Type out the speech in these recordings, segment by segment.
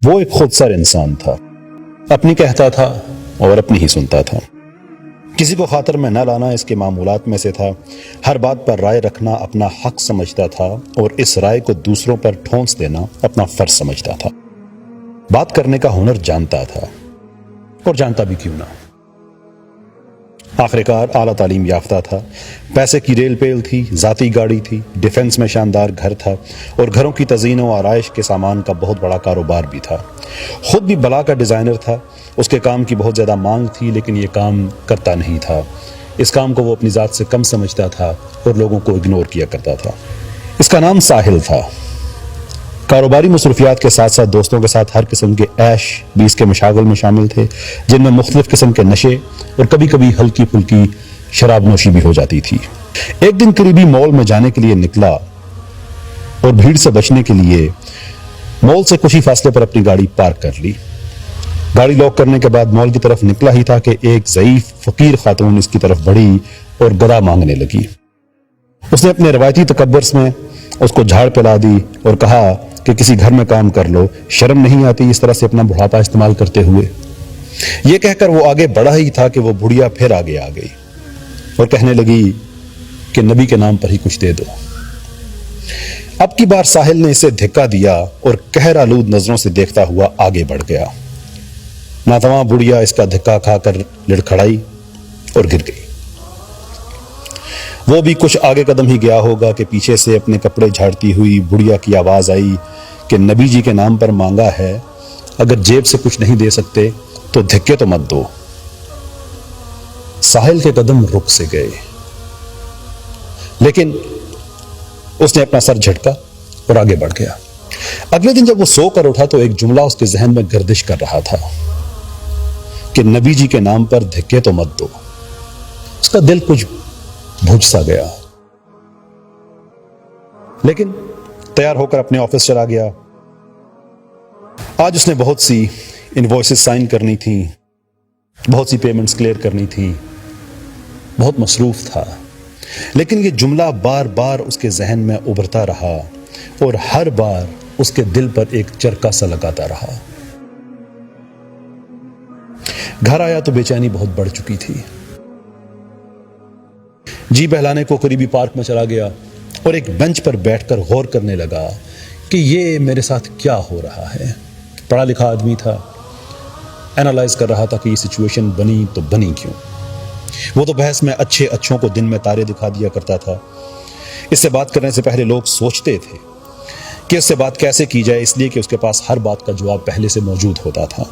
وہ ایک خود سر انسان تھا، اپنی کہتا تھا اور اپنی ہی سنتا تھا، کسی کو خاطر میں نہ لانا اس کے معمولات میں سے تھا، ہر بات پر رائے رکھنا اپنا حق سمجھتا تھا اور اس رائے کو دوسروں پر ٹھونس دینا اپنا فرض سمجھتا تھا، بات کرنے کا ہنر جانتا تھا، اور جانتا بھی کیوں نہ۔ آخرکار اعلیٰ تعلیم یافتہ تھا، پیسے کی ریل پیل تھی، ذاتی گاڑی تھی، ڈیفنس میں شاندار گھر تھا، اور گھروں کی تزئین و آرائش کے سامان کا بہت بڑا کاروبار بھی تھا، خود بھی بلا کا ڈیزائنر تھا، اس کے کام کی بہت زیادہ مانگ تھی لیکن یہ کام کرتا نہیں تھا، اس کام کو وہ اپنی ذات سے کم سمجھتا تھا اور لوگوں کو اگنور کیا کرتا تھا۔ اس کا نام ساحل تھا۔ کاروباری مصروفیات کے ساتھ ساتھ دوستوں کے ساتھ ہر قسم کے عیش بھی اس کے مشاغل میں شامل تھے، جن میں مختلف قسم کے نشے اور کبھی کبھی ہلکی پھلکی شراب نوشی بھی ہو جاتی تھی۔ ایک دن قریبی مال میں جانے کے لیے نکلا اور بھیڑ سے بچنے کے لیے مال سے کچھ ہی فاصلے پر اپنی گاڑی پارک کر لی۔ گاڑی لاک کرنے کے بعد مال کی طرف نکلا ہی تھا کہ ایک ضعیف فقیر خاتون اس کی طرف بڑھی اور گدا مانگنے لگی۔ اس نے اپنے روایتی تکبر میں اس کو جھاڑ پلا دی اور کہا کہ کسی گھر میں کام کر لو، شرم نہیں آتی اس طرح سے اپنا بڑھاپا استعمال کرتے ہوئے؟ یہ کہہ کر وہ آگے بڑھا ہی تھا کہ وہ بڑھیا پھر آگے آ گئی اور کہنے لگی کہ نبی کے نام پر ہی کچھ دے دو۔ اب کی بار ساحل نے اسے دھکا دیا اور قہر آلود نظروں سے دیکھتا ہوا آگے بڑھ گیا۔ ناتواں بڑھیا اس کا دھکا کھا کر لڑکھڑائی اور گر گئی۔ وہ بھی کچھ آگے قدم ہی گیا ہوگا کہ پیچھے سے اپنے کپڑے جھاڑتی ہوئی بڑھیا کی آواز آئی کہ نبی جی کے نام پر مانگا ہے، اگر جیب سے کچھ نہیں دے سکتے تو دھکے تو مت دو۔ ساحل کے قدم رک سے گئے، لیکن اس نے اپنا سر جھٹکا اور آگے بڑھ گیا۔ اگلے دن جب وہ سو کر اٹھا تو ایک جملہ اس کے ذہن میں گردش کر رہا تھا کہ نبی جی کے نام پر دھکے تو مت دو۔ اس کا دل کچھ بھج سا گیا، لیکن تیار ہو کر اپنے آفس چلا گیا۔ آج اس نے بہت سی انوائسز سائن کرنی تھیں، بہت سی پیمنٹس کلیئر کرنی تھیں، بہت مصروف تھا، لیکن یہ جملہ بار بار اس کے ذہن میں ابھرتا رہا اور ہر بار اس کے دل پر ایک چرکا سا لگاتا رہا۔ گھر آیا تو بے چینی بہت بڑھ چکی تھی۔ جی بہلانے کو قریبی پارک میں چلا گیا اور ایک بینچ پر بیٹھ کر غور کرنے لگا کہ یہ میرے ساتھ کیا ہو رہا ہے۔ پڑھا لکھا آدمی تھا، اینالائز کر رہا تھا کہ یہ سچویشن بنی تو بنی کیوں۔ وہ تو بحث میں اچھے اچھوں کو دن میں تارے دکھا دیا کرتا تھا۔ اس سے بات کرنے سے پہلے لوگ سوچتے تھے کہ اس سے بات کیسے کی جائے، اس لیے کہ اس کے پاس ہر بات کا جواب پہلے سے موجود ہوتا تھا۔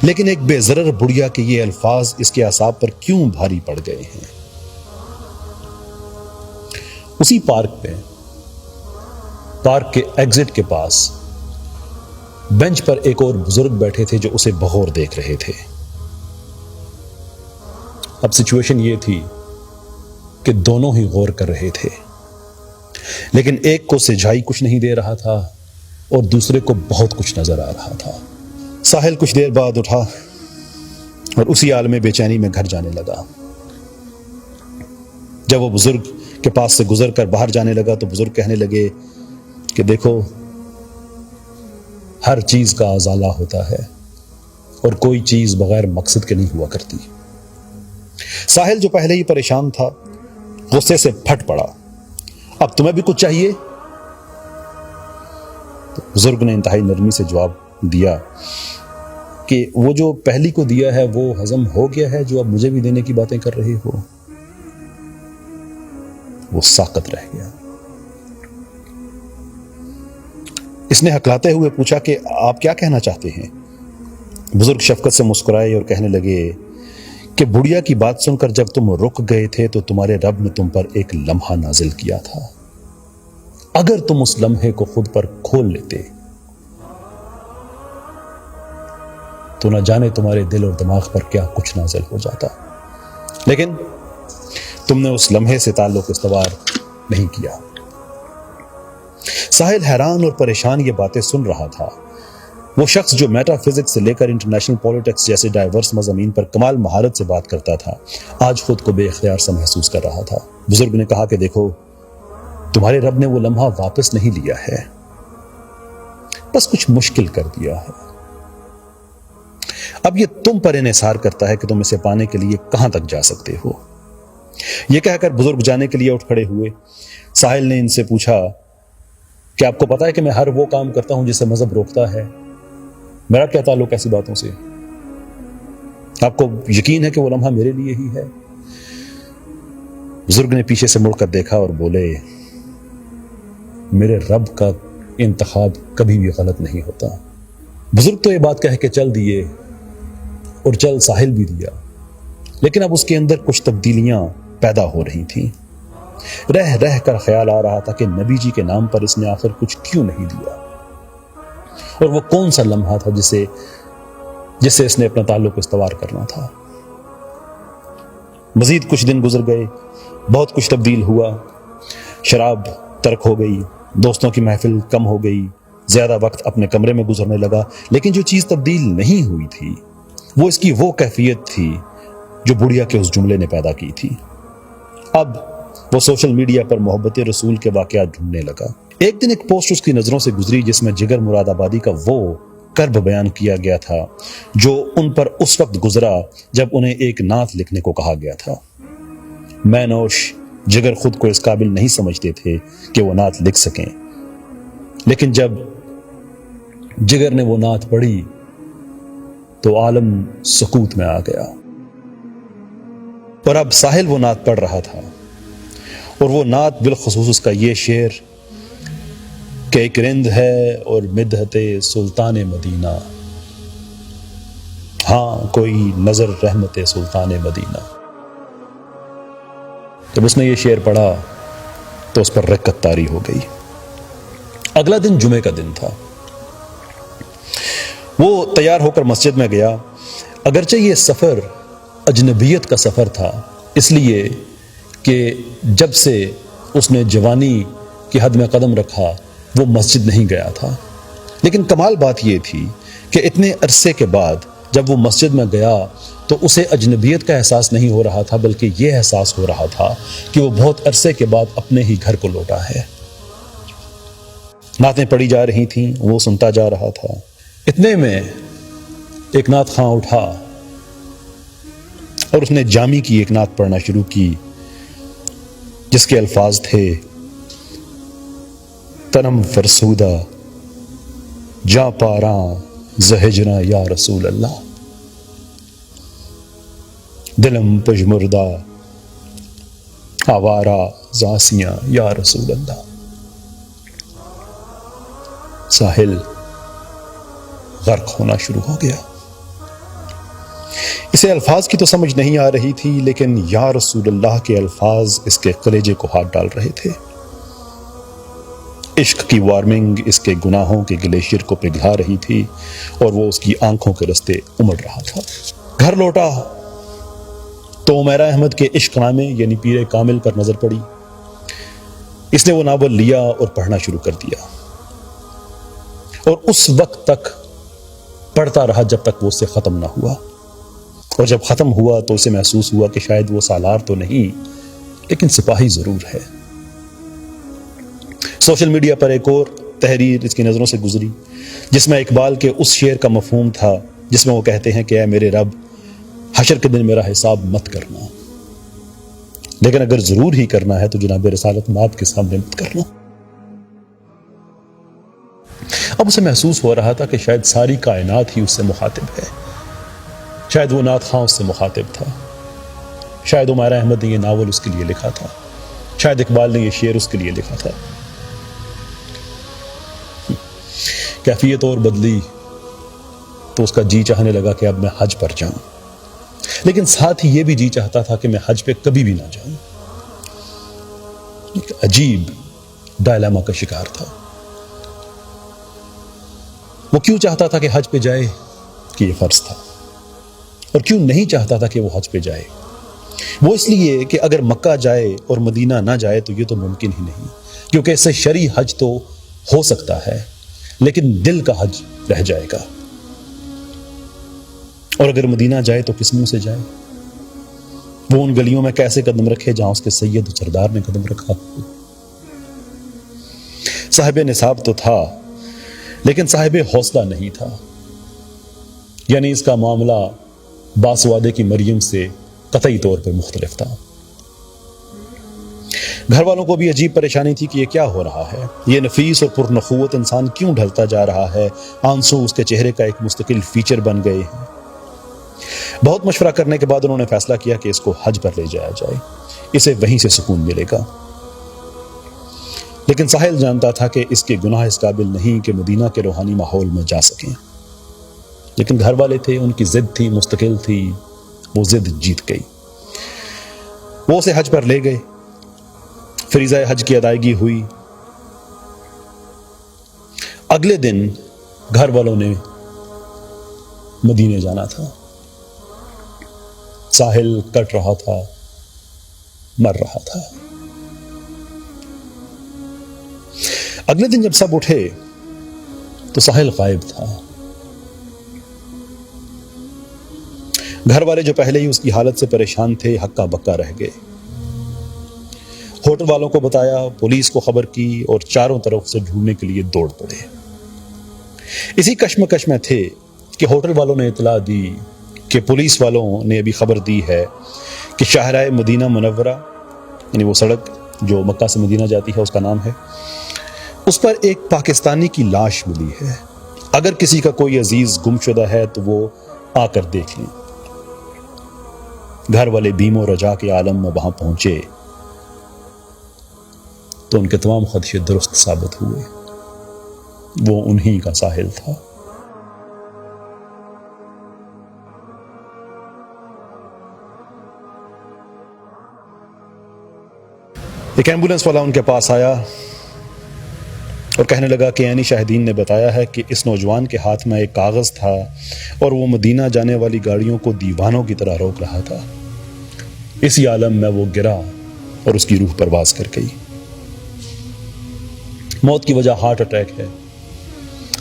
لیکن ایک بے ضرر بڑھیا کے یہ الفاظ اس کے اعصاب پر کیوں بھاری پڑ گئے ہیں؟ اسی پارک کے ایگزٹ کے پاس بینچ پر ایک اور بزرگ بیٹھے تھے جو اسے بغور دیکھ رہے تھے۔ اب سچویشن یہ تھی کہ دونوں ہی غور کر رہے تھے، لیکن ایک کو سجھائی کچھ نہیں دے رہا تھا اور دوسرے کو بہت کچھ نظر آ رہا تھا۔ ساحل کچھ دیر بعد اٹھا اور اسی عالم بے چینی میں گھر جانے لگا۔ جب وہ بزرگ کے پاس سے گزر کر باہر جانے لگا تو بزرگ کہنے لگے کہ دیکھو، ہر چیز کا ازالہ ہوتا ہے اور کوئی چیز بغیر مقصد کے نہیں ہوا کرتی۔ ساحل جو پہلے ہی پریشان تھا غصے سے پھٹ پڑا۔ اب تمہیں بھی کچھ چاہیے؟ تو بزرگ نے انتہائی نرمی سے جواب دیا کہ وہ جو پہلی کو دیا ہے وہ ہضم ہو گیا ہے، جو اب مجھے بھی دینے کی باتیں کر رہے ہو۔ وہ ساکت رہ گیا۔ اس نے ہکلاتے ہوئے پوچھا کہ آپ کیا کہنا چاہتے ہیں؟ بزرگ شفقت سے مسکرائے اور کہنے لگے کہ بڑھیا کی بات سن کر جب تم رک گئے تھے تو تمہارے رب نے تم پر ایک لمحہ نازل کیا تھا۔ اگر تم اس لمحے کو خود پر کھول لیتے تو نہ جانے تمہارے دل اور دماغ پر کیا کچھ نازل ہو جاتا، لیکن تم نے اس لمحے سے تعلق استوار نہیں کیا۔ ساحل حیران اور پریشان یہ باتیں سن رہا تھا۔ وہ شخص جو میٹا فزکس سے لے کر انٹرنیشنل پولیٹکس جیسے ڈائیورس مضامین پر کمال مہارت سے بات کرتا تھا، آج خود کو بے اختیار سا محسوس کر رہا تھا۔ بزرگ نے کہا کہ دیکھو، تمہارے رب نے وہ لمحہ واپس نہیں لیا ہے، بس کچھ مشکل کر دیا ہے۔ اب یہ تم پر انحصار کرتا ہے کہ تم اسے پانے کے لیے کہاں تک جا سکتے ہو۔ یہ کہہ کر بزرگ جانے کے لیے اٹھ کھڑے ہوئے۔ ساحل نے ان سے پوچھا کہ آپ کو پتا ہے کہ میں ہر وہ کام کرتا ہوں جسے مذہب روکتا ہے، میرا کیا تعلق ایسی باتوں سے؟ آپ کو یقین ہے کہ وہ لمحہ میرے لیے ہی ہے؟ بزرگ نے پیچھے سے مڑ کر دیکھا اور بولے، میرے رب کا انتخاب کبھی بھی غلط نہیں ہوتا۔ بزرگ تو یہ بات کہہ کے چل دیے اور چل ساحل بھی دیا، لیکن اب اس کے اندر کچھ تبدیلیاں پیدا ہو رہی تھیں۔ رہ رہ کر خیال آ رہا تھا کہ نبی جی کے نام پر اس نے آخر کچھ کیوں نہیں دیا، اور وہ کون سا لمحہ تھا جس سے اس نے اپنا تعلق استوار کرنا تھا۔ مزید کچھ دن گزر گئے، بہت کچھ تبدیل ہوا۔ شراب ترک ہو گئی، دوستوں کی محفل کم ہو گئی، زیادہ وقت اپنے کمرے میں گزرنے لگا، لیکن جو چیز تبدیل نہیں ہوئی تھی وہ اس کی وہ کیفیت تھی جو بڑھیا کے اس جملے نے پیدا کی تھی۔ اب وہ سوشل میڈیا پر محبت رسول کے واقعات ڈھونڈنے لگا۔ ایک دن ایک پوسٹ اس کی نظروں سے گزری جس میں جگر مراد آبادی کا وہ کرب بیان کیا گیا تھا جو ان پر اس وقت گزرا جب انہیں ایک نعت لکھنے کو کہا گیا تھا۔ میں نوش جگر خود کو اس قابل نہیں سمجھتے تھے کہ وہ نعت لکھ سکیں، لیکن جب جگر نے وہ نعت پڑھی تو عالم سکوت میں آ گیا۔ اور اب ساحل وہ نعت پڑھ رہا تھا، اور وہ نعت بالخصوص اس کا یہ شعر کہ ایک رند ہے اور مدحت سلطان مدینہ، ہاں کوئی نظر رحمت سلطان مدینہ۔ جب اس نے یہ شعر پڑھا تو اس پر رکت طاری ہو گئی۔ اگلا دن جمعے کا دن تھا۔ وہ تیار ہو کر مسجد میں گیا۔ اگرچہ یہ سفر اجنبیت کا سفر تھا، اس لیے کہ جب سے اس نے جوانی کی حد میں قدم رکھا وہ مسجد نہیں گیا تھا، لیکن کمال بات یہ تھی کہ اتنے عرصے کے بعد جب وہ مسجد میں گیا تو اسے اجنبیت کا احساس نہیں ہو رہا تھا، بلکہ یہ احساس ہو رہا تھا کہ وہ بہت عرصے کے بعد اپنے ہی گھر کو لوٹا ہے۔ نعتیں پڑھی جا رہی تھیں، وہ سنتا جا رہا تھا۔ اتنے میں ایک نعت خواں اٹھا اور اس نے جامی کی ایک نعت پڑھنا شروع کی جس کے الفاظ تھے، تنم فرسودہ جاں پاراں زہجراں یا رسول اللہ، دلم پژمردہ آوارہ زاسیاں یا رسول اللہ۔ ساحل غرق ہونا شروع ہو گیا۔ اسے الفاظ کی تو سمجھ نہیں آ رہی تھی، لیکن یا رسول اللہ کے الفاظ اس کے کلیجے کو ہاتھ ڈال رہے تھے۔ عشق کی وارمنگ اس کے گناہوں کے گلیشیر کو پگھلا رہی تھی اور وہ اس کی آنکھوں کے رستے امڑ رہا تھا۔ گھر لوٹا تو عمیرہ احمد کے عشق نامے یعنی پیر کامل پر نظر پڑی۔ اس نے وہ ناول لیا اور پڑھنا شروع کر دیا، اور اس وقت تک پڑھتا رہا جب تک وہ اس سے ختم نہ ہوا۔ اور جب ختم ہوا تو اسے محسوس ہوا کہ شاید وہ سالار تو نہیں لیکن سپاہی ضرور ہے۔ سوشل میڈیا پر ایک اور تحریر اس کی نظروں سے گزری جس میں اقبال کے اس شعر کا مفہوم تھا جس میں وہ کہتے ہیں کہ اے میرے رب، حشر کے دن میرا حساب مت کرنا، لیکن اگر ضرور ہی کرنا ہے تو جناب رسالت مآب کے سامنے مت کرنا۔ اب اسے محسوس ہو رہا تھا کہ شاید ساری کائنات ہی اس سے مخاطب ہے، شاید وہ نعت خواں اس سے مخاطب تھا، شاید عمیرہ احمد نے یہ ناول اس کے لیے لکھا تھا، شاید اقبال نے یہ شعر اس کے لیے لکھا تھا۔ کیفیت اور بدلی تو اس کا جی چاہنے لگا کہ اب میں حج پر جاؤں، لیکن ساتھ ہی یہ بھی جی چاہتا تھا کہ میں حج پہ کبھی بھی نہ جاؤں۔ ایک عجیب ڈائلاما کا شکار تھا۔ وہ کیوں چاہتا تھا کہ حج پہ جائے کہ یہ فرض تھا، اور کیوں نہیں چاہتا تھا کہ وہ حج پہ جائے؟ وہ اس لیے کہ اگر مکہ جائے اور مدینہ نہ جائے تو یہ تو ممکن ہی نہیں، کیونکہ اس سے شرعی حج تو ہو سکتا ہے لیکن دل کا حج رہ جائے گا، اور اگر مدینہ جائے تو کس منہ سے جائے؟ وہ ان گلیوں میں کیسے قدم رکھے جہاں اس کے سید و سردار نے قدم رکھا؟ صاحب نصاب تو تھا لیکن صاحب حوصلہ نہیں تھا۔ یعنی اس کا معاملہ باسوادے کی مریم سے قطعی طور پر مختلف تھا۔ گھر والوں کو بھی عجیب پریشانی تھی کہ یہ کیا ہو رہا ہے، یہ نفیس اور پرنخوت انسان کیوں ڈھلتا جا رہا ہے، آنسو اس کے چہرے کا ایک مستقل فیچر بن گئے ہیں۔ بہت مشورہ کرنے کے بعد انہوں نے فیصلہ کیا کہ اس کو حج پر لے جایا جائے، اسے وہیں سے سکون ملے گا۔ لیکن ساحل جانتا تھا کہ اس کے گناہ اس قابل نہیں کہ مدینہ کے روحانی ماحول میں جا سکیں، لیکن گھر والے تھے، ان کی ضد تھی، مستقل تھی، وہ ضد جیت گئی۔ وہ اسے حج پر لے گئے، فریضہ حج کی ادائیگی ہوئی۔ اگلے دن گھر والوں نے مدینے جانا تھا۔ ساحل کٹ رہا تھا، مر رہا تھا۔ اگلے دن جب سب اٹھے تو ساحل غائب تھا۔ گھر والے جو پہلے ہی اس کی حالت سے پریشان تھے ہکا بکا رہ گئے۔ ہوٹل والوں کو بتایا، پولیس کو خبر کی اور چاروں طرف سے ڈھونڈنے کے لیے دوڑ پڑے۔ اسی کشمکش میں تھے کہ ہوٹل والوں نے اطلاع دی کہ پولیس والوں نے ابھی خبر دی ہے کہ شاہراہ مدینہ منورہ، یعنی وہ سڑک جو مکہ سے مدینہ جاتی ہے اس کا نام ہے، اس پر ایک پاکستانی کی لاش ملی ہے۔ اگر کسی کا کوئی عزیز گم شدہ ہے تو وہ آ کر دیکھ لیں۔ گھر والے بیم و رجا کے عالم میں وہاں پہنچے تو ان کے تمام خدشے درست ثابت ہوئے، وہ انہی کا ساحل تھا۔ ایک ایمبولینس والا ان کے پاس آیا اور کہنے لگا کہ عینی شاہدین نے بتایا ہے کہ اس نوجوان کے ہاتھ میں ایک کاغذ تھا اور وہ مدینہ جانے والی گاڑیوں کو دیوانوں کی طرح روک رہا تھا۔ اسی عالم میں وہ گرا اور اس کی روح پرواز کر گئی۔ موت کی وجہ ہارٹ اٹیک ہے،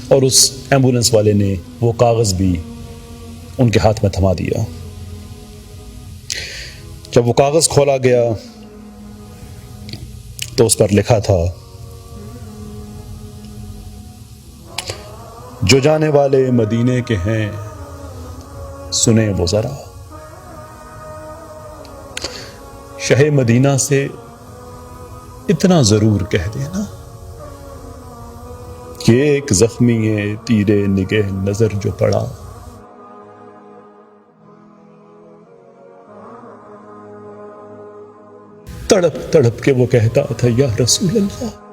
اور اس ایمبولینس والے نے وہ کاغذ بھی ان کے ہاتھ میں تھما دیا۔ جب وہ کاغذ کھولا گیا تو اس پر لکھا تھا، جو جانے والے مدینے کے ہیں سنیں وہ ذرا، شہ مدینہ سے اتنا ضرور کہہ دینا کہ ایک زخمی تیرے نگہ نظر جو پڑا، تڑپ تڑپ کے وہ کہتا تھا یا رسول اللہ۔